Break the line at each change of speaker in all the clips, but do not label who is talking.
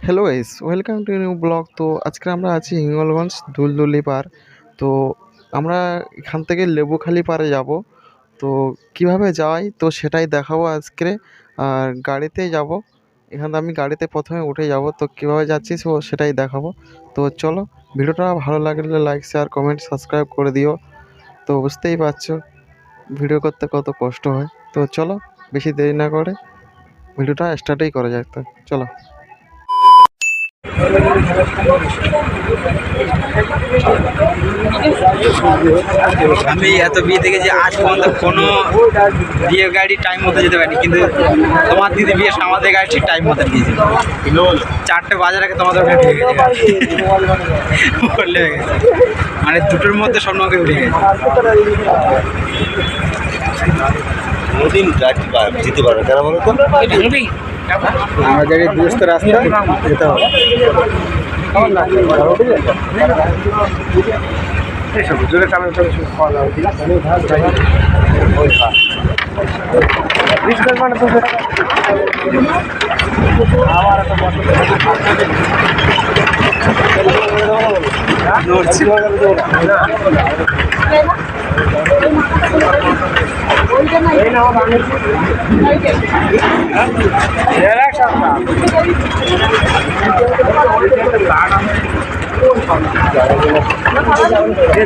Hello guys, welcome to new blog. তো আজকে আমরা আছি হিঙ্গলগঞ্জ দুলদুলি পার। তো আমরা এখান থেকে লেবুখালি পাড়ে যাব। তো কিভাবে যাই তো সেটাই দেখাবো আজকে। আর গাড়িতেই যাব, এখান থেকে আমি গাড়িতে প্রথমে উঠে যাব। তো কীভাবে যাচ্ছি সেটাই দেখাবো। তো চলো, ভিডিওটা ভালো লাগলে লাইক শেয়ার কমেন্ট সাবস্ক্রাইব করে দিও। তো বুঝতেই পারছো ভিডিও করতে কত কষ্ট হয়। তো চলো, বেশি দেরি না করে ভিডিওটা স্টার্টই করা যাক। তো চলো।
আমি এত বিয়ে থেকে যে আজ পর্যন্ত কোনো বিয়ে গাড়ি টাইম মতো যেতে পারিনি, কিন্তু তোমার দিদি বিয়ে আমাদের গাড়ি ঠিক টাইম মতো দিয়েছে। 4টে বাজার আগে তোমাদের ওখানে ঢুকে গেছে, মানে দুটোর মধ্যে সব নৌকে উঠে গেছে।
কোনোদিন যেতে পারবে কেন বলো তো?
আমরা জায়গায় দুরস্ত রাস্তা যেতে হবে।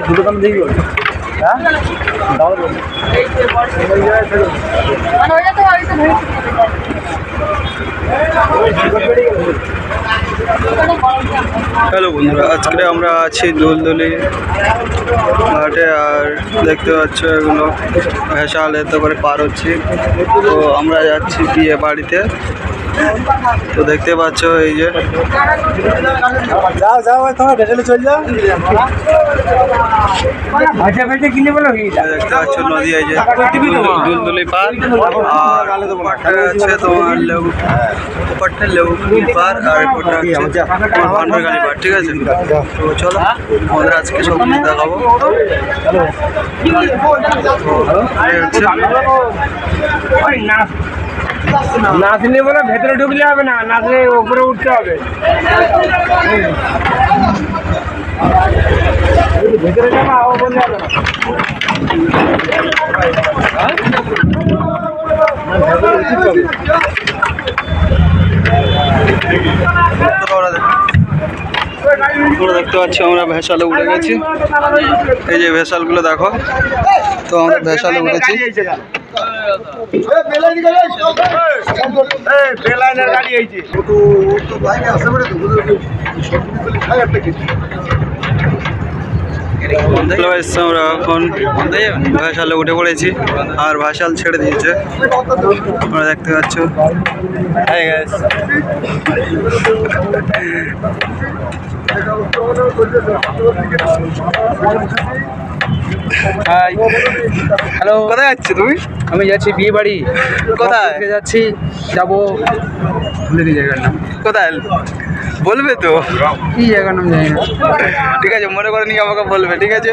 দুটো দাম দেখি
হ্যালো বন্ধুরা, আজকে আমরা আছি দুলদুলি ঘাটে। আর দেখতে পাচ্ছ এগুলো ভেসাল এতে করে পার হচ্ছি। তো আমরা যাচ্ছি বিয়ে বাড়িতে। তো দেখতে পাচ্ছ এই যে
যাও যাও তোমার ভেসেলে চলে যাও।
দেখতে পাচ্ছ নদী, এই যে দুলদুলি পার। আর ওপারটা আছে তোমার ওপারটা লেবুখালি পার, আর এপারটা হচ্ছে ভান্ডারখালি পার। ঠিক আছে, তো চলো আমাদের আজকে সব কিছু দেখাবো।
নাচলে বলে ভেতরে ঢুকলে হবে না, নাচলে উপরে উঠতে হবে। ভেতরে যাবো আবার বললে হবে না।
দেখতে পাচ্ছি আমরা ভেসালে উঠে গেছি। এই যে ভেসালগুলো দেখো। তো আমরা ভেসালে উঠেছি। আমরা এখন ভেসালে উঠে পড়েছি, আর ভেসাল ছেড়ে দিয়েছে তোমরা দেখতে পাচ্ছ।
হ্যালো,
কোথায় যাচ্ছি তুমি?
আমি যাচ্ছি বিয়ে বাড়ি।
কোথায়
যাচ্ছি? যাবো ভুলে গেছি জায়গার নাম।
কোথায় বলবে তো?
কি জায়গার নাম জানি না।
ঠিক আছে, মনে করে নিয়ে আমাকে বলবে। ঠিক আছে,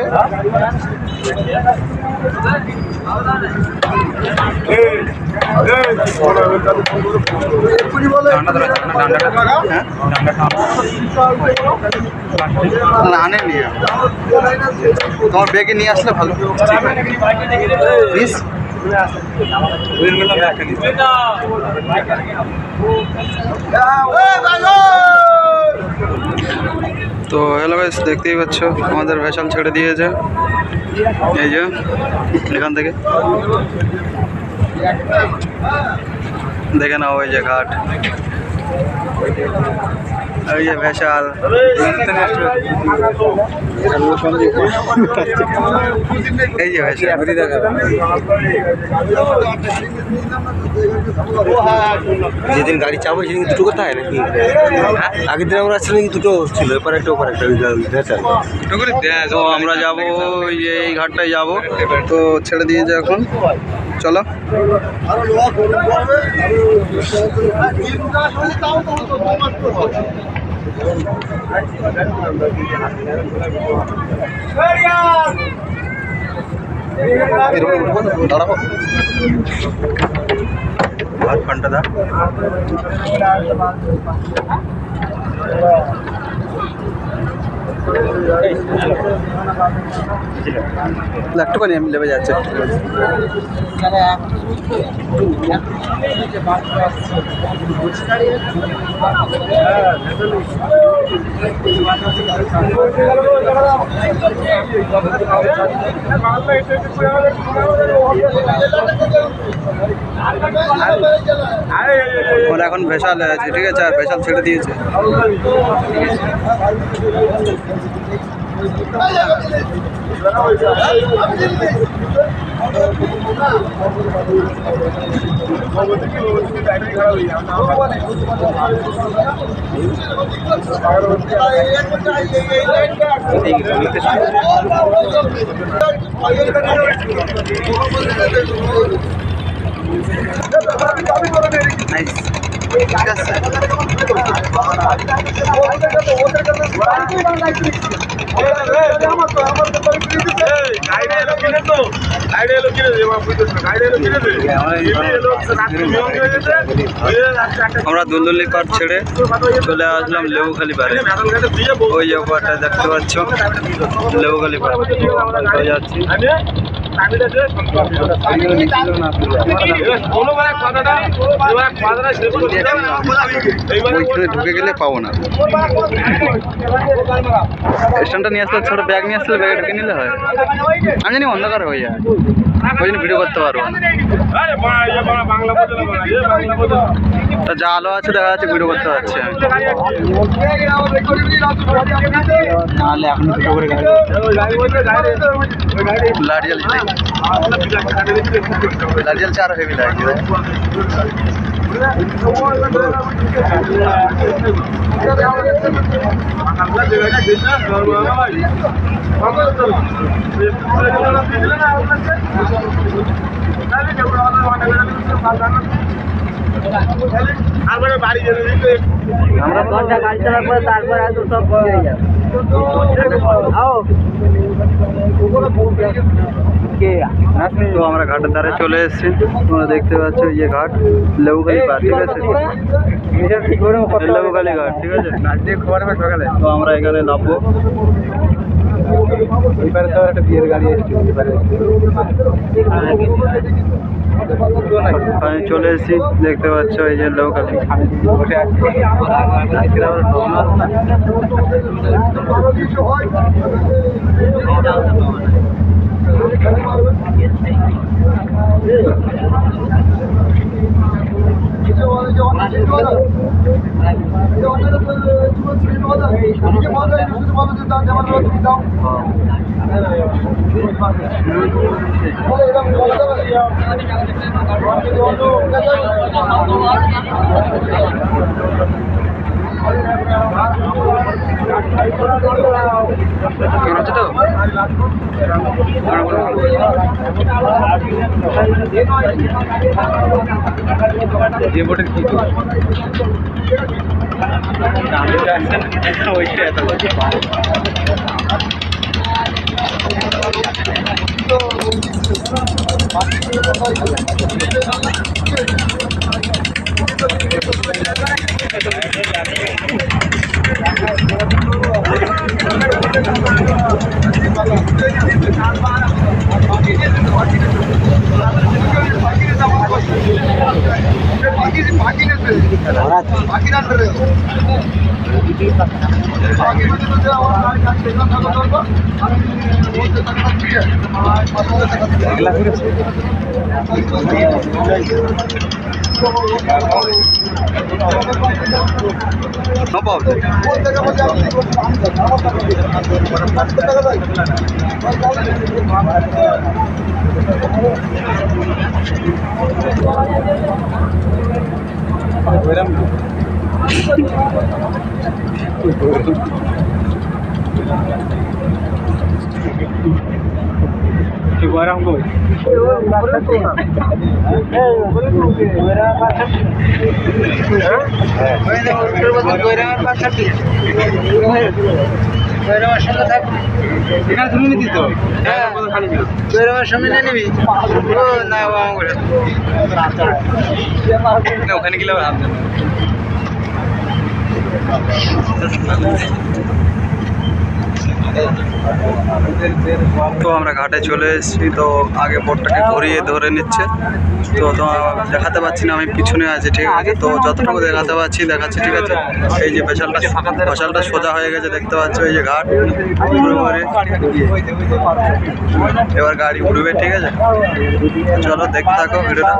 আনেনি, তোমার ব্যাগে নিয়ে আসলে ভালো। প্লিজ তো হ্যালো গাইস, দেখতেই পাচ্ছ আমাদের ভেসাল ছেড়ে দিয়েছে। এই যে এখান থেকে দেখে নাও, ওই যে ঘাট, ওই যে ভেসাল। এই যে ভেসাল।
যেদিন গাড়ি চাপো সেদিন দুটো কথা হয় নাকি? আগের দিন আমরা আসছিলাম দুটো ছিল, এবার একটা ওপর একটা ভেসাল।
তো আমরা যাবো ওই যে এই ঘাটটায় যাব। তো ছেড়ে দিয়েছে এখন, চলো। দাঁড়াবো হাত পান্টা দা।
একটুখানি আমি লেবে যাচ্ছি ওরা এখন ভেসাল আছে, ঠিক আছে, আর ভেসাল ছেড়ে দিয়েছে। আমরা দুলদুলি পাড় ছেড়ে চলে আসলাম লেবুখালি পাড়ে। ওই যে পাড়টা দেখতে পাচ্ছ, লেবুখালি পাড় হয়ে যাচ্ছি। ওইখানে ঢুকে গেলে পাবো না। স্ট্যান্ডটা নিয়ে আসলে, ছোটো ব্যাগ নিয়ে আসলে ব্যাগে ঢুকে নিলে হয়। আমি জানি অন্ধকার হয়ে যায়, ওই জন্য ভিডিও করতে পারবো না। যা আলো আছে দেখা যাচ্ছে, ভিডিও করতে পারছি আমি। নাহলে এখন ভিডিও করে লাইট জ্বলছে, লাইট জ্বলছে আরো হেভি লাগছে।
আমরা ঘন্টা গাড়ি চালার পরে তারপরে হয়তো সব হয়ে যাবে।
তো আমরা ঘাটের ধারে চলে এসেছি, তোমরা দেখতে পাচ্ছ ইয়ে ঘাট লেবুখালি পাড়, ঠিক আছে, লেবুখালি ঘাট, ঠিক আছে। তো আমরা এখানে নামবো। এবারে তো একটা বিয়ের গাড়ি এসেছে, আমি চলে এসেছি, দেখতে পাচ্ছ এই যে লেবুখালি। No problem. ওখানে গেলে
তো আমরা ঘাটে চলে এসেছি। তো আগে বোটটাকে ঘুরিয়ে ধরে নিচ্ছে। তো দেখাতে পাচ্ছি না, আমি পিছনে আছি, ঠিক আছে। তো যতটুকু দেখাতে পাচ্ছি দেখাচ্ছি, ঠিক আছে। এই যে পেছালটা সোজা হয়ে গেছে, দেখতে পাচ্ছ। এই যে ঘাট ঘুরে এবার গাড়ি ঘুরবে, ঠিক আছে। চলো দেখতে থাকো ভিডিওটা।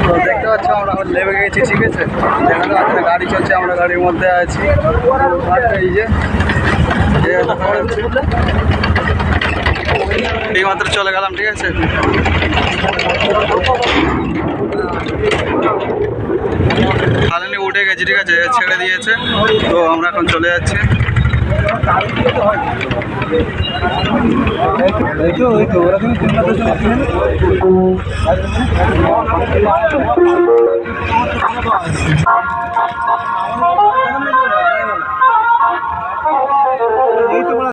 তো দেখতে পাচ্ছ আমরা লেবে গেছি, ঠিক আছে। দেখানো আছে গাড়ি চলছে, আমরা গাড়ির মধ্যে আছি। এই যে এই মাত্র চলে গেলাম, ঠিক আছে। খালি উঠে গেছি, ঠিক আছে, ছেড়ে দিয়েছে। তো আমরা এখন চলে যাচ্ছি। ওরা